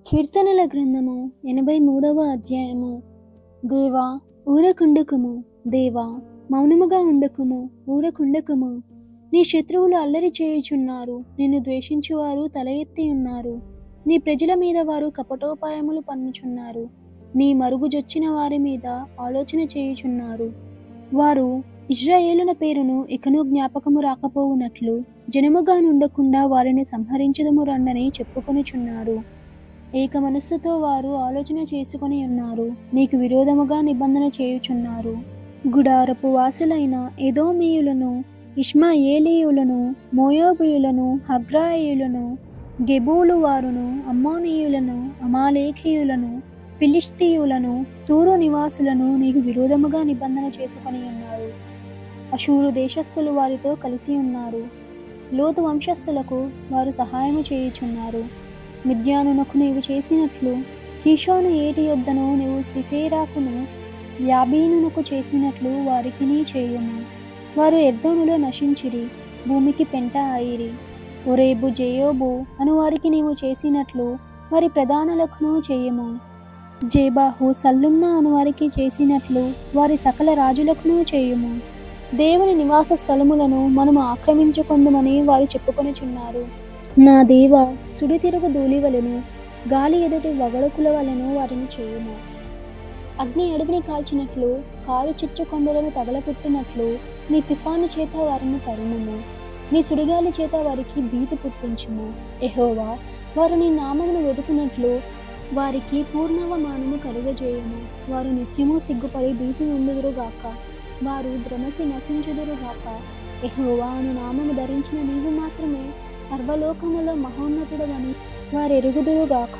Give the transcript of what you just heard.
కీర్తనల గ్రంథము 83వ అధ్యాయము. దేవా ఊరకుండకుము, దేవా మౌనముగా ఉండకుము, ఊరకుండకుము. నీ శత్రువులు అల్లరి చేయుచున్నారు, నిన్ను ద్వేషించువారు తల ఎత్తి ఉన్నారు. నీ ప్రజల మీద వారు కపటోపాయములు పన్నుచున్నారు, నీ మరుగుజొచ్చిన వారి మీద ఆలోచన చేయుచున్నారు. వారు ఇశ్రాయేలున పేరును ఇకను జ్ఞాపకము రాకపోవునట్లు జనముగా నుండకుండా వారిని సంహరించదము రండని చెప్పుకొనుచున్నారు. ఏక మనస్సుతో వారు ఆలోచన చేసుకొని ఉన్నారు, నీకు విరోధముగా నిబంధన చేయుచున్నారు. గుడారపు వాసులైన ఎదోమీయులను, ఇష్మాయేలీయులను, మోయాబీయులను, హబ్రాయియులను, గెబూలు వారును, అమ్మోనీయులను, అమాలేకీయులను, ఫిలిష్తీయులను, తూరు నివాసులను నీకు విరోధముగా నిబంధన చేసుకొని ఉన్నారు. అషూరు దేశస్థులు వారితో కలిసి ఉన్నారు. లోతు వంశస్థులకు వారు సహాయము చేయుచున్నారు. మిద్యానునకు నీవు చేసినట్లు, కీషోను ఏటి యొద్దను నీవు సిసేరాకును యాబీనునకు చేసినట్లు వారికి నీ చేయుము. వారు ఎర్దోనులో నశించిరి, భూమికి పెంట అయిరి. ఒరేబు జేయోబు అను వారికి నీవు చేసినట్లు వారి ప్రధానులకును చేయుము. జేబాహు సల్లున్నా అను వారికి చేసినట్లు వారి సకల రాజులకును చేయుము. దేవుని నివాస స్థలములను మనము ఆక్రమించుకొందుమని వారు చెప్పుకొనుచున్నారు. నా దేవ, సుడితిరుగు ధూళివలెను, గాలి ఎదుటి వగడుకుల వలెను వారిని చేయుము. అగ్ని అడవిని కాల్చినట్లు, కారు చిచ్చు కొండలను తగలపెట్టినట్లు నీ తుఫాను చేత వారిని తరుముము. నీ సుడిగాలి చేత వారికి భీతి పుట్టించుము. యెహోవా, వారు నీ నామమును వెతుకున్నట్లు వారికి పూర్ణవమానము కలుగజేయుము. వారు నిత్యము సిగ్గుపడి భీతి నొందుదురుగాక, వారు భ్రమసి నశించుదురుగాక. యెహోవా అను నామము ధరించిన నీవు మాత్రమే సర్వలోకములో మహోన్నతుడవని వారెరుగుదురుగాక.